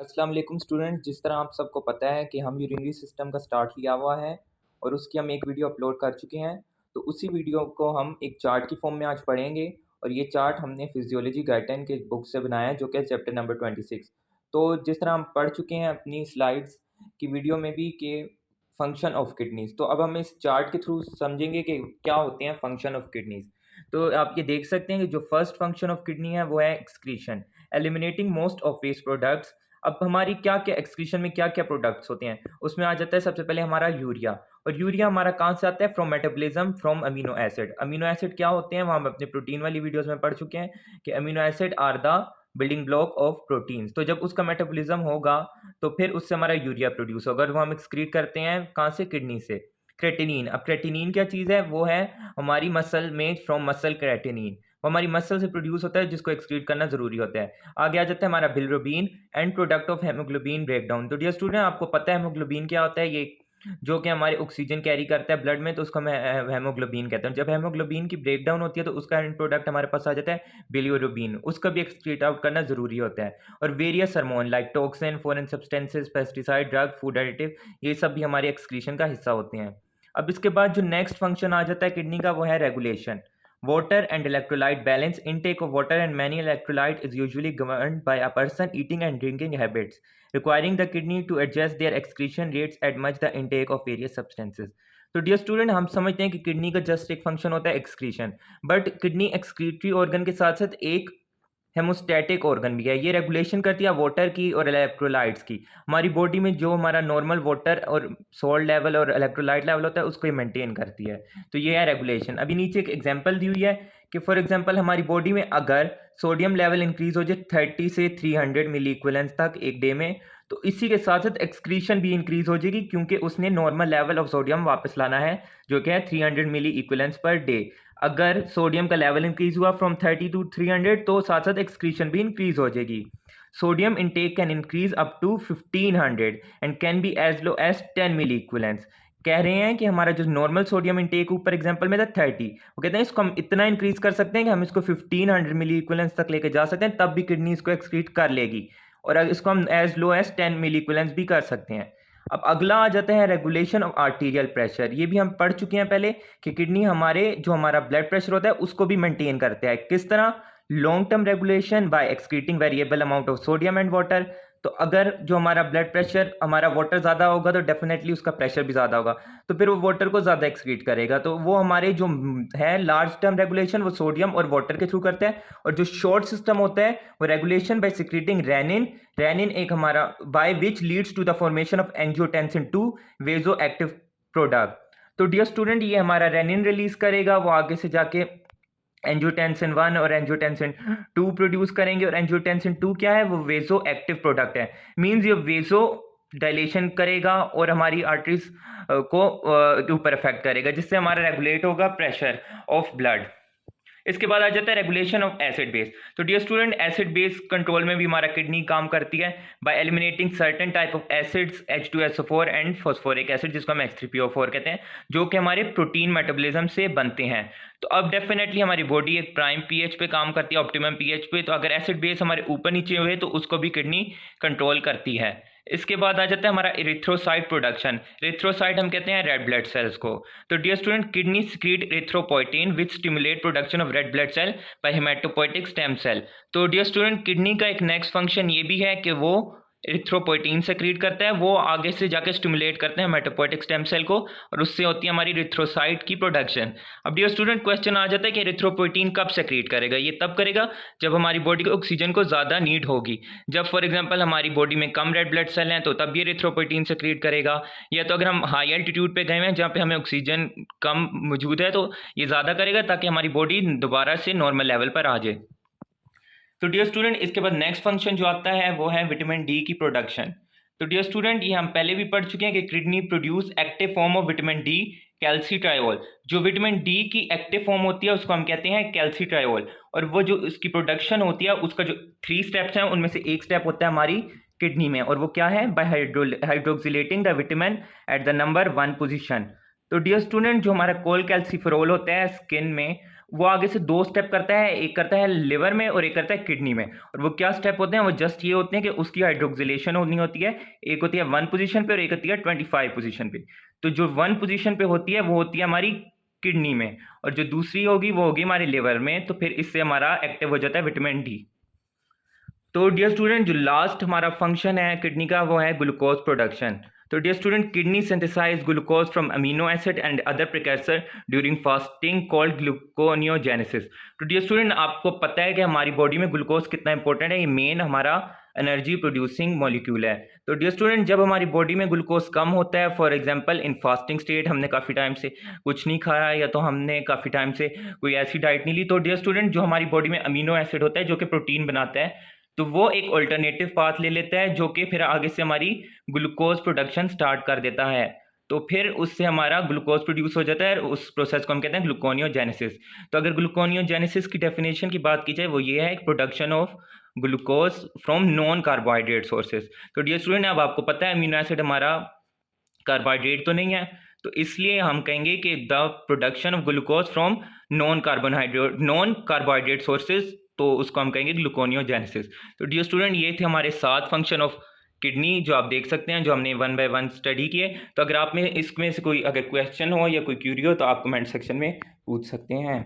अस्सलाम वालेकुम स्टूडेंट। जिस तरह आप सबको पता है कि हम यूरिनरी सिस्टम का स्टार्ट लिया हुआ है और उसकी हम एक वीडियो अपलोड कर चुके हैं। तो उसी वीडियो को हम एक चार्ट की फॉर्म में आज पढ़ेंगे और ये चार्ट हमने फिजियोलॉजी गाइडलाइन के बुक से बनाया है जो कि चैप्टर नंबर 26। तो जिस तरह हम पढ़ चुके हैं अपनी स्लाइड्स की वीडियो में भी कि फंक्शन ऑफ किडनीज, तो अब हम इस चार्ट के थ्रू समझेंगे कि क्या होते हैं फंक्शन ऑफ किडनीज। तो आप ये देख सकते हैं कि जो फर्स्ट फंक्शन ऑफ किडनी है वो है excretion, eliminating most of waste products. अब हमारी क्या-क्या एक्सक्रीशन में क्या-क्या प्रोडक्ट्स होते हैं, उसमें आ जाता है सबसे पहले हमारा यूरिया। और यूरिया हमारा कहाँ से आता है? From metabolism from amino acid. Amino acid क्या होते हैं? वो हम अपने प्रोटीन वाली वीडियोज़ में पढ़ चुके हैं कि amino acid are the building block of proteins. तो जब उसका मेटाबॉलिज्म होगा, तो फिर उससे हमारा यूरिया प्रोड्यूस होगा और वो हम एक्सक्रीट करते हैं कहाँ से? किडनी से। क्रेटिनिन, अब क्रेटिनिन क्या चीज़ है? वो है हमारी मसल में फ्रॉम मसल क्रेटिनिन। वो हमारी मसल से प्रोड्यूस होता है जिसको एक्सक्रीट करना ज़रूरी होता है। आगे आ जाता है हमारा bilirubin, and product of haemoglobin breakdown. तो डियर स्टूडेंट, आपको पता है हेमोग्लोबिन क्या होता है? ये जो कि हमारे ऑक्सीजन कैरी करता है ब्लड में, तो उसको हम हेमोग्लोबिन कहते हैं। जब हेमोग्लोबिन की ब्रेकडाउन होती है तो उसका एंड प्रोडक्ट हमारे पास आ जाता है बिलिरुबिन, उसका भी एक्सक्रीट आउट करना ज़रूरी होता है। और various hormone like toxin, foreign substances, pesticide, drug, food additive, ये सब भी हमारे एक्सक्रीशन का हिस्सा होते हैं। अब इसके बाद जो नेक्स्ट फंक्शन आ जाता है किडनी का, वो है regulation. Water and electrolyte balance. Intake of water and many electrolyte is usually governed by a person eating and drinking habits, requiring the kidney to adjust their excretion rates at much the intake of various substances. तो dear student, हम समझते हैं कि kidney का just एक function होता है excretion, but kidney excretory organ के साथ साथ एक हेमोस्टैटिक ऑर्गन भी है। ये रेगुलेशन करती है वाटर की और इलेक्ट्रोलाइट्स की। हमारी बॉडी में जो हमारा नॉर्मल वाटर और सॉल्ट लेवल और इलेक्ट्रोलाइट लेवल होता है उसको ये मेंटेन करती है। तो ये है रेगुलेशन। अभी नीचे एक एग्जांपल दी हुई है कि फॉर एग्जांपल हमारी बॉडी में अगर सोडियम लेवल इंक्रीज हो जाए 30 से 300 मिली इक्विवेलेंस तक एक डे में, तो इसी के साथ साथ एक्सक्रीशन भी इंक्रीज हो जाएगी क्योंकि उसने नॉर्मल लेवल ऑफ सोडियम वापस लाना है जो कि है 300 मिली इक्विवेलेंस पर डे। अगर सोडियम का लेवल इंक्रीज हुआ फ्रॉम 30 टू 300, तो साथ साथ एक्सक्रीशन भी इंक्रीज हो जाएगी। Sodium intake can increase up to 1500 and can be as low as 10 milli equivalence. कह रहे हैं कि हमारा जो नॉर्मल सोडियम इंटेक ऊपर एग्जांपल में था 30, वो कहते हैं इसको हम इतना इंक्रीज कर सकते हैं कि हम इसको 1500 मिली इक्विवेलेंस तक लेके जा सकते हैं, तब भी किडनी इसको एक्सक्रीट कर लेगी। और इसको हम as low as 10 milli equivalence भी कर सकते हैं। अब अगला आ जाता है रेगुलेशन ऑफ आर्टीरियल प्रेशर। ये भी हम पढ़ चुके हैं पहले कि किडनी हमारे जो हमारा ब्लड प्रेशर होता है उसको भी मेंटेन करता है। किस तरह? Long term regulation bye excreting variable amount of sodium and water. तो अगर जो हमारा ब्लड प्रेशर, हमारा वाटर ज़्यादा होगा तो डेफिनेटली उसका प्रेशर भी ज़्यादा होगा, तो फिर वो वाटर को ज़्यादा एक्सक्रीट करेगा। तो वो हमारे जो है लार्ज टर्म रेगुलेशन वो सोडियम और वाटर के थ्रू करते हैं। और जो शॉर्ट सिस्टम होता है वो regulation by secreting renin. Renin एक हमारा by which leads to the formation of angiotensin 2 वेजो एक्टिव प्रोडक्ट। तो डियर स्टूडेंट, ये हमारा रेनिन रिलीज करेगा, वो आगे से जाके एंजियोटेंसिन 1 और एंजियोटेंसिन 2 प्रोड्यूस करेंगे। और एंजियोटेंसिन 2 क्या है? वो वेजो एक्टिव प्रोडक्ट है। मींस ये वेजो डायलेशन करेगा और हमारी आर्टरीज को ऊपर इफेक्ट करेगा, जिससे हमारा रेगुलेट होगा प्रेशर ऑफ ब्लड। इसके बाद आ जाता है रेगुलेशन ऑफ एसिड बेस। तो dear student, acid base control में भी हमारा किडनी काम करती है by eliminating certain type of acids H2SO4 and phosphoric acid, जिसको हम H3PO4 कहते हैं, जो कि हमारे प्रोटीन मेटाबॉलिज्म से बनते हैं। तो अब डेफिनेटली हमारी बॉडी एक प्राइम पीएच पे काम करती है, ऑप्टिमम पीएच पे। तो अगर एसिड बेस हमारे ऊपर नीचे हुए तो उसको भी किडनी कंट्रोल करती है। इसके बाद आ जाता है हमारा इरिथ्रोसाइट प्रोडक्शन। इरिथ्रोसाइट हम कहते हैं रेड ब्लड सेल्स को। तो dear student, kidney secrete erythropoietin which stimulate production of red blood cell by hematopoietic stem cell. तो डियर स्टूडेंट, किडनी का एक नेक्स्ट फंक्शन ये भी है कि वो इरिथ्रोपोइटिन सेक्रीट करता है, वो आगे से जाके स्टिमुलेट करते हैं हेमेटोपोइटिक स्टेम सेल को, और उससे होती है हमारी इरिथ्रोसाइट की प्रोडक्शन। अब डियर स्टूडेंट, क्वेश्चन आ जाता है कि इरिथ्रोपोइटिन कब सेक्रीट करेगा? ये तब करेगा जब हमारी बॉडी को ऑक्सीजन को ज़्यादा नीड होगी। जब फॉर एग्जांपल हमारी बॉडी में कम रेड ब्लड सेल हैं तो तब ये इरिथ्रोपोइटिन सेक्रीट करेगा। या तो अगर हम हाई एल्टीट्यूड पे गए हैं जहाँ पे हमें ऑक्सीजन कम मौजूद है तो ये ज़्यादा करेगा ताकि हमारी बॉडी दोबारा से नॉर्मल लेवल पर आ जाए। तो डियर स्टूडेंट, इसके बाद नेक्स्ट फंक्शन जो आता है वो है विटामिन डी की प्रोडक्शन। तो डियर स्टूडेंट, ये हम पहले भी पढ़ चुके हैं कि kidney produce active form of vitamin D, calcitriol. जो विटामिन डी की एक्टिव फॉर्म होती है उसको हम कहते हैं कैल्सीट्रायोल। और वो जो इसकी प्रोडक्शन होती है उसका जो 3 स्टेप्स हैं उनमें से एक स्टेप होता है हमारी किडनी में, और वो क्या है? By hydroxylating the vitamin at the number 1 position. तो डियर स्टूडेंट, जो हमारा कोल कैल्सिफेरोल होता है स्किन में, वो आगे से 2 स्टेप करता है, एक करता है लिवर में और एक करता है किडनी में। और वो क्या स्टेप होते हैं, वो जस्ट ये होते हैं कि उसकी हाइड्रोक्सिलेशन होनी होती है, एक होती है 1 पोजीशन पे और एक होती है 25 पोजीशन पे। तो जो 1 पोजीशन पे होती है वो होती है हमारी किडनी में, और जो दूसरी होगी वो होगी हमारे लिवर में। तो फिर इससे हमारा एक्टिव हो जाता है विटामिन डी। तो डियर स्टूडेंट, जो लास्ट हमारा फंक्शन है किडनी का वो है ग्लूकोज प्रोडक्शन। तो dear student, kidney synthesize glucose from amino acid and other precursor during fasting called gluconeogenesis. तो डियर स्टूडेंट, आपको पता है कि हमारी बॉडी में ग्लूकोज कितना इंपॉर्टेंट है, ये मेन हमारा एनर्जी प्रोड्यूसिंग मॉलिक्यूल है। तो डियर स्टूडेंट, जब हमारी बॉडी में ग्लूकोज कम होता है, for example in fasting state, हमने काफ़ी टाइम से कुछ नहीं खाया या तो हमने काफ़ी टाइम से कोई ऐसी डाइट नहीं ली, तो डियर स्टूडेंट जो हमारी बॉडी में अमीनो एसिड होता है जो कि प्रोटीन बनाता है, तो वो एक अल्टरनेटिव पाथ ले लेता है जो कि फिर आगे से हमारी ग्लूकोज प्रोडक्शन स्टार्ट कर देता है। तो फिर उससे हमारा ग्लूकोज प्रोड्यूस हो जाता है, उस प्रोसेस को हम कहते हैं ग्लूकोनियोजेनेसिस। तो अगर ग्लूकोनियोजेनेसिस की डेफिनेशन की बात की जाए, वो ये है production of glucose from non carbohydrate sources. तो डियर स्टूडेंट, अब आपको पता है अमीनो एसिड हमारा कार्बोहाइड्रेट तो नहीं है, तो इसलिए हम कहेंगे कि the production of glucose from non carbohydrate sources, तो उसको हम कहेंगे ग्लूकोनियोजेनेसिस। तो डियर स्टूडेंट, ये थे हमारे 7 फंक्शन ऑफ किडनी जो आप देख सकते हैं, जो हमने 1 बाय 1 स्टडी किए। तो अगर आप में इसमें से कोई अगर क्वेश्चन हो या कोई क्यूरी हो तो आप कमेंट सेक्शन में पूछ सकते हैं।